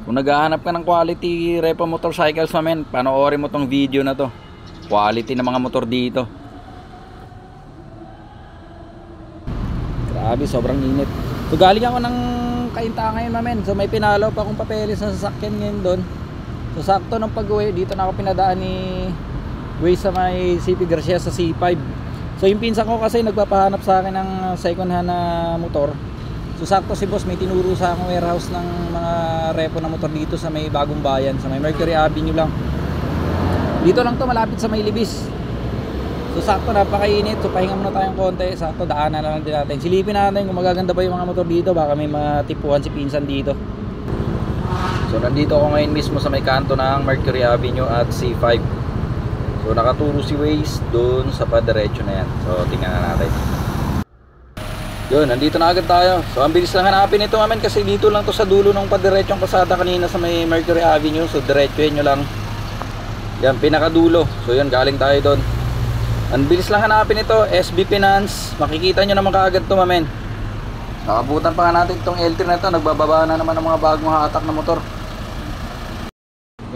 Kung naghahanap ka ng quality repo motorcycles namin, panoorin mo tong video na to. Quality ng mga motor dito. Grabe, sobrang init. So galing ako ng Kainta ngayon namin. So may pinalaw pa akong papeles sa sasakyan ngayon doon. So sakto ng pag-uwi, dito na ako pinadaan ni Waze sa may CP Garcia sa C5. So yung pinsan ko kasi nagpapahanap sa akin ng second hand na motor. So sakto si boss may tinuro sa akong warehouse ng mga repo na motor dito sa may Bagong Bayan, sa may Mercury Avenue lang. Dito lang to, malapit sa may Libis. So sakto, napakainit. So pahinga muna tayong konti. Sakto, daanan na lang din natin. Silipin natin kung magaganda ba yung mga motor dito. Baka may matipuhan si pinsan dito. So nandito ako ngayon mismo sa may kanto ng Mercury Avenue at C5. So nakaturo si Waze doon sa padiretso na yan. So tingnan na natin. Yun, nandito na agad tayo. So ang bilis lang hanapin ito namin kasi dito lang to sa dulo ng padiretsong kalsada kanina sa may Mercury Avenue. So diretsuhin nyo lang. Yan, pinakadulo. So yun, galing tayo doon. Ang bilis lang hanapin ito, SB Finance. Makikita nyo naman kaagad ito mamen. Nakabutan pa nga natin itong L3 na ito. Nagbababa na naman ng mga bagong hatak na motor.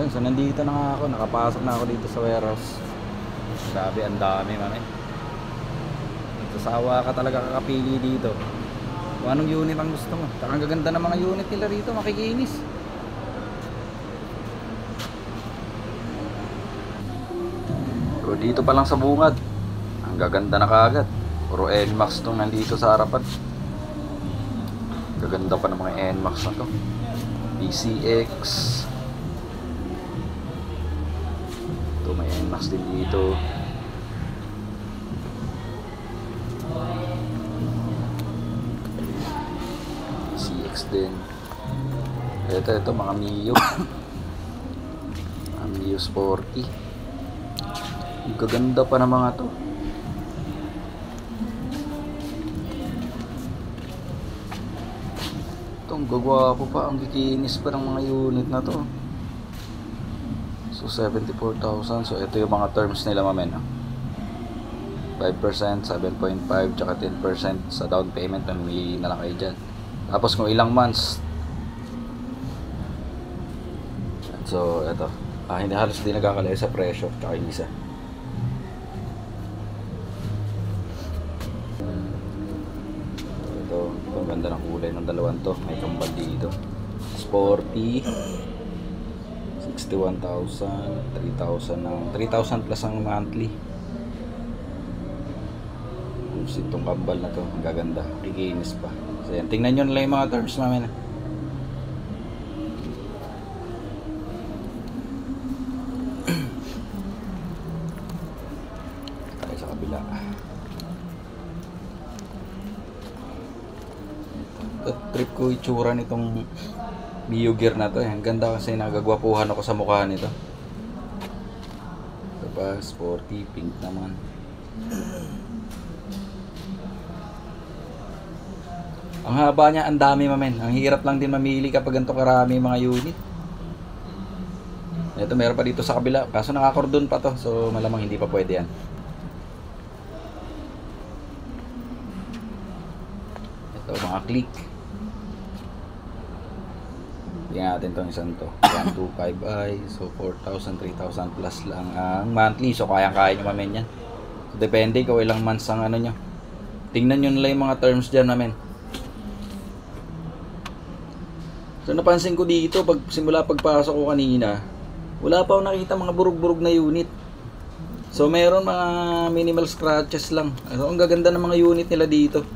Yan, so nandito na nga ako. Nakapasok na ako dito sa warehouse. Grabe, ang dami mamen. Sasawa ka talaga kakapili dito. Kung anong unit ang gusto mo. Ang gaganda ng mga unit nila rito, makikinis. So dito pa lang sa bungad, ang gaganda na kaagad. Puro NMAX itong nandito sa harapan. Gaganda pa ng mga NMAX na to. PCX. Ito may NMAX din dito. PCX din. Ito mga Mio. Mga Mio Sporty. Ang gaganda pa ng mga to. Itong gagwapo pa. Ang kikinis pa ng mga unit na to. So 74,000. So ito yung mga terms nila mamen. 5%, 7.5 tsaka 10% sa down payment. Mamili na lang kayo dyan. Tapos kung ilang months. So ito, hindi halos di nagkakalaya sa presyo tsaka yung isa. Ang ganda ng kulay ng dalawang to. May kambal dito. Sporty. 61,000, 3,000 ng 3,000 plus ang monthly. Itong kambal na to, ang gaganda. Kikinis pa. So yan, tingnan nyo lang yung mga terms namin. Tayo sa kabila. Trip ko itsura nitong Mio gear na to. Ang ganda kasi nagagwapuhan ako sa mukha nito. Ito pa, sporty, pink naman. Ang haba niya, ang dami mamen. Ang hirap lang din mamili kapag ganito karami mga unit. Ito, meron pa dito sa kabila. Kaso nakakordon pa to. So malamang hindi pa pwede yan. Ito, mga click. Tingnan natin itong isang to. 125i. So 4,000, 3,000 plus lang ang monthly. So kayang-kaya nyo mamen yan. So depende kung ilang months ang ano nyo. Tingnan nyo nila yung mga terms dyan mamen. So napansin ko dito, simula pagpasok ko kanina, wala pa akong nakita mga burug-burug na unit. So meron mga minimal scratches lang. So ang gaganda ng mga unit nila dito.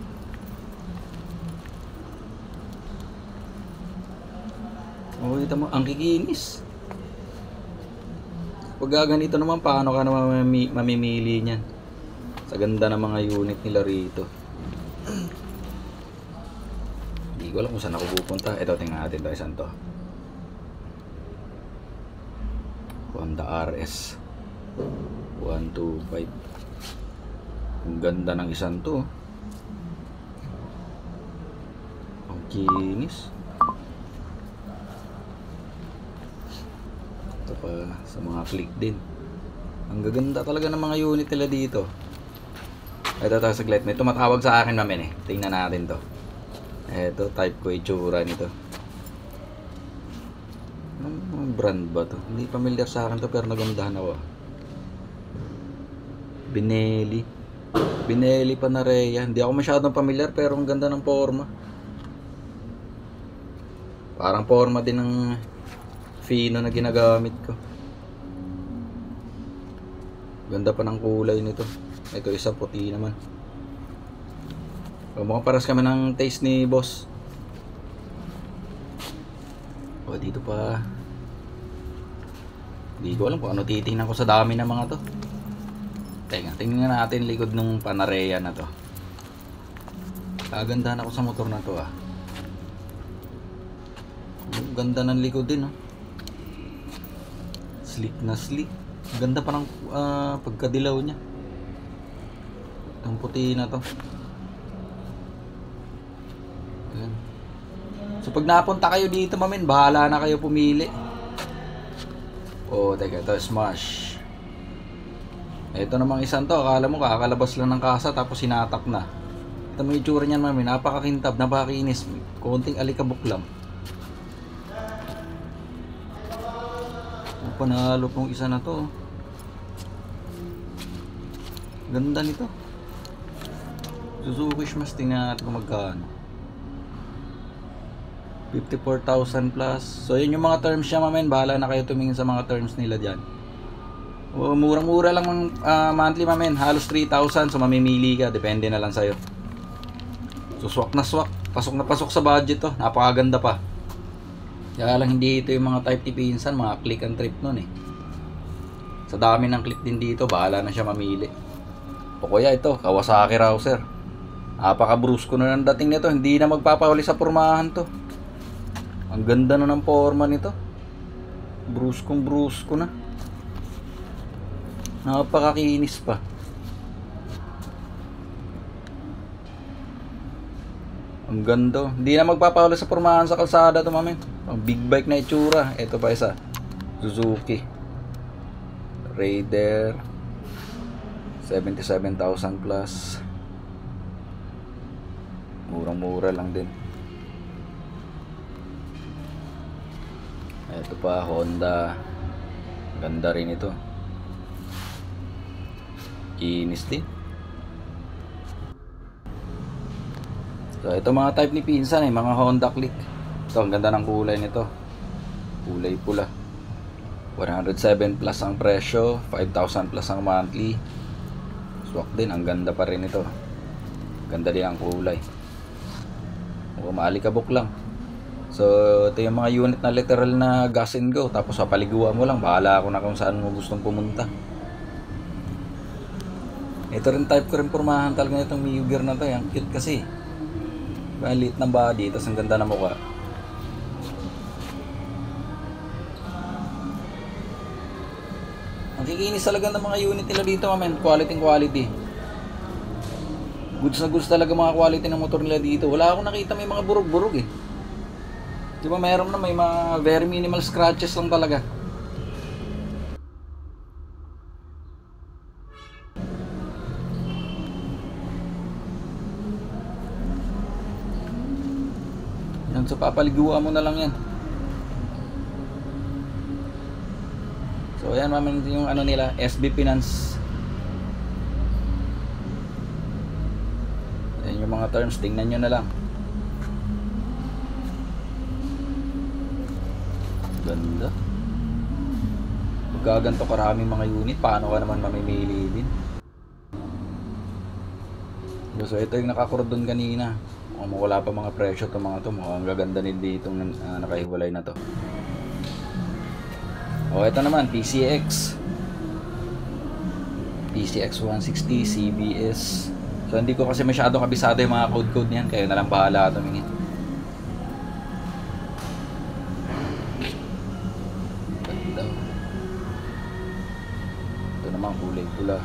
Oh, kita mo, ang kikinis. Pag ganito naman, paano ka naman mamimili niyan? Sa ganda ng mga unit nila rito. Hindi ko alam kung saan ako pupunta. Ito, tingnan natin ito, isang to. Honda RS 125. Ang ganda ng isang to. Ang kinis. Ito pa sa mga click din. Ang gaganda talaga ng mga unit nila dito. Ito saglit. May tumatawag sa akin mamen eh. Tingnan natin to. Ito, type ko itsura nito. Anong brand ba to? Hindi familiar sa akin to pero nagandahan ako. Binelli. Binelli Panarea. Hindi ako masyadong familiar pero ang ganda ng forma. Parang forma din ng Fino na ginagamit ko. Ganda pa ng kulay nito. Ito isa puti naman. Mukhang paras kami ng taste ni boss. O dito pa. Hindi ko alam kung ano titingnan ko sa dami ng mga to. Teka, tingnan natin likod ng Panarea na to. Kagandahan ako sa motor na to ah. Ganda ng likod din oh. Slick na slick. Ganda pa ng pagkadilaw niya. Itong puti na to. Ayan. So pag napunta kayo dito mamin, bahala na kayo pumili. Oh, teka, ito smash. Ito namang isang to, akala mo kakalabas lang ng kasa tapos hinatak na. Ito may itsura niyan mamin, napakakintab, napakakinis. Konting alikabok lang. Panalo pong isa na to. Ganda nito. Suzuki Smash, tingnan natin kung magkano. 54,000 plus. So yun yung mga terms niya mamen. Bahala na kayo tumingin sa mga terms nila dyan. Murang-mura lang ang monthly mamen. Halos 3,000. So mamimili ka. Depende na lang sa'yo. So swak na swak. Pasok na pasok sa budget to. Napakaganda pa. Kaya lang hindi ito yung mga type ni pinsan, mga click and trip nun eh. Sa dami ng click din dito, bahala na siya mamili. O kaya ito, Kawasaki Rouser. Napaka-brusko na ng dating nito, hindi na magpapahuli sa pormahan to. Ang ganda na ng forma nito. Bruskong brusko na. Napakakinis pa. Ang ganda. Hindi na magpapahuli sa pormahan sa kalsada to mamin. Ang big bike na itsura. Ito pa isa. Suzuki Raider 77,000 plus. Murang-mura lang din. Ito pa Honda. Ganda rin ito. Kinis din. So ito mga type ni pinsan eh, mga Honda Click. Ito ang ganda ng kulay nito. Kulay pula. 107 plus ang presyo, 5,000 plus ang monthly. Swak din, ang ganda pa rin ito. Ganda din ang kulay. O maalikabok lang. So ito yung mga unit na literal na gas and go. Tapos papaliguan mo lang, bahala ako na kung saan mo gustong pumunta. Ito rin type ko rin pormahan talaga itong Mio gear na to. Ang cute kasi. Liit ng body, tapos ang ganda ng mukha. Ang kikinis talaga ng mga unit nila dito mamen. Quality. Goods na goods talaga mga quality ng motor nila dito. Wala akong nakita may mga burog-burog eh. Di ba mayroon na may mga very minimal scratches lang talaga. Yan, so papaliguan mo na lang yan. So ayan mamin yung ano nila, SB Finance. Yan yung mga terms, tingnan nyo na lang. Ganda. Pagka ganito karaming mga unit, paano ka naman mamimili din? So ito yung nakakordon kanina. Kung wala pa mga presyo itong mga ito, mukhang gaganda din dito nakahiwalay na to. O ito naman, PCX 160 CBS. So hindi ko kasi masyado kabisado yung mga code niyan, kayo na lang bahala tumingin. Ganda. Ito naman kulay pula.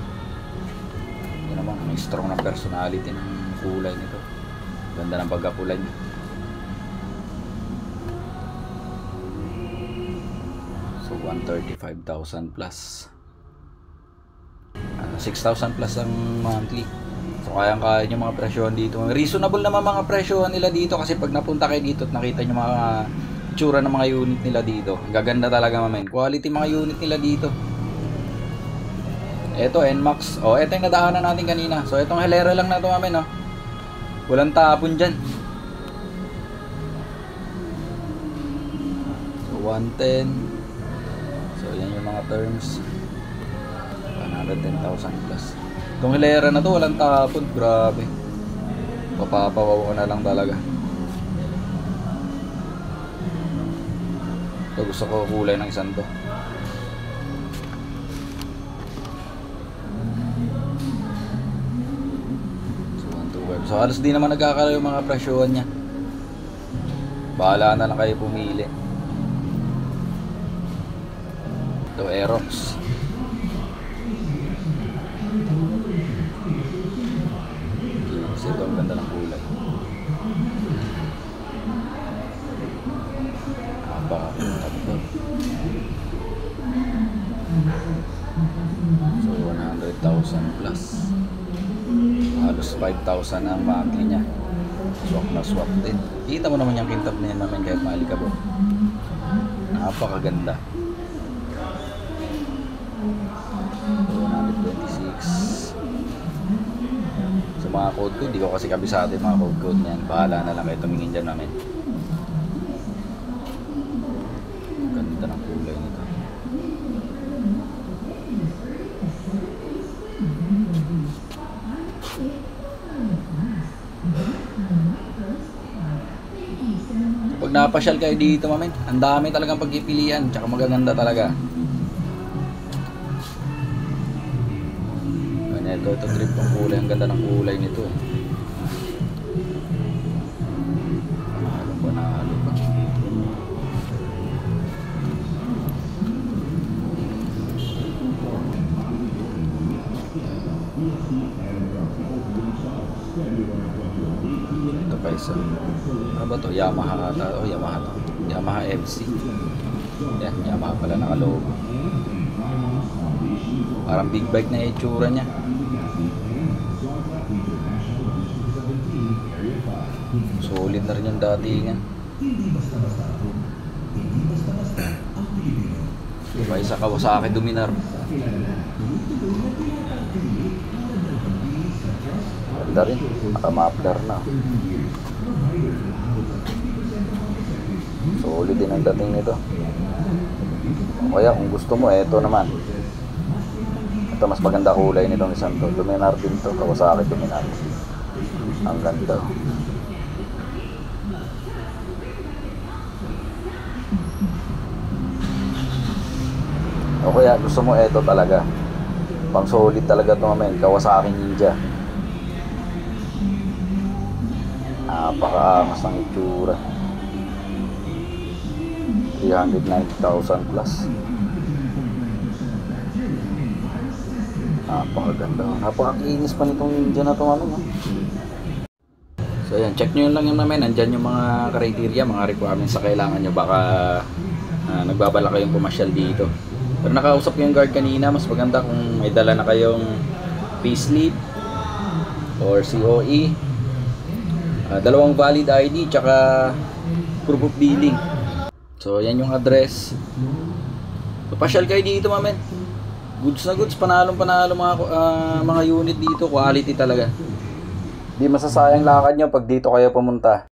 Ito naman may strong na personality ng kulay nito. Ganda ng pagkapula niya. So 135,000 plus. 6,000 plus ang monthly. So kayang-kaya nyo mga presyohan dito. Reasonable naman mga presyohan nila dito kasi pag napunta kayo dito at nakita nyo mga itsura ng mga unit nila dito. Gaganda talaga mamen. Quality mga unit nila dito. Ito NMAX. Oh, ito yung nadaanan natin kanina. So itong Hilera lang na ito mamen, oh. Walang tapon dyan. So 110. So yan yung mga terms. 110,000 plus. Itong Hilera na to walang tapon. Grabe. Papapawaw ko na lang talaga. Ito gusto ko kulay ng isang to. So 125. So halos di naman nagkakalayo yung mga presyohan niya. Bahala na lang kayo pumili. Ito Aerox. Ito ang ganda ng kulay. So 100,000 plus. Halos 5,000 ang monthly niya. Swak na swak din. Kita mo naman yung kintab na yan namin kahit maalikabok. Napakaganda. So 126. So mga code ko, hindi ko kasi kabisado yung mga code niyan. Bahala na lang kayo tumingin dyan namin. Ganda ng kulay nito. Pag napasyal kayo dito mamin, ang dami talagang pagpipilian, tsaka magaganda talaga. Ito trip ng kulay, ang ganda ng kulay nito. Panalo pa. Ito pa isa. Ano ba to? Yamaha ata. Oh, Yamaha to. Yamaha FC. Yan, Yamaha pala nakalogo. Parang big bike na itsura niya. Solid na rin yung datingan. Diba isa Kawasaki Dominar. Ganda rin. Naka-muffler na. Solid din ang dating nito. O kaya kung gusto mo, eto naman. Ito mas maganda kulay nitong isang to. Dominar din to. Kawasaki Dominar. Ang ganda. O kaya gusto mo eto talaga. Pang solid talaga ito mamen. Kawasaki Ninja. Napakaangas ng itsura. 390,000 plus. Napakaganda. Napakakinis pa nitong Ninja na ito mamen. So ayan, check nyo lang yung namin. Andyan yung mga criteria, mga requirements sa kailangan nyo. Baka nagbabala kayong pumasyal dito. Pero nakausap ko yung guard kanina, mas maganda kung may dala na kayong payslip or COE, dalawang valid ID, tsaka proof of billing. So yan yung address. Papasyal kayo dito mamen. Goods na goods, panalong panalo mga unit dito, quality talaga. Di masasayang lakad nyo pag dito kayo pumunta.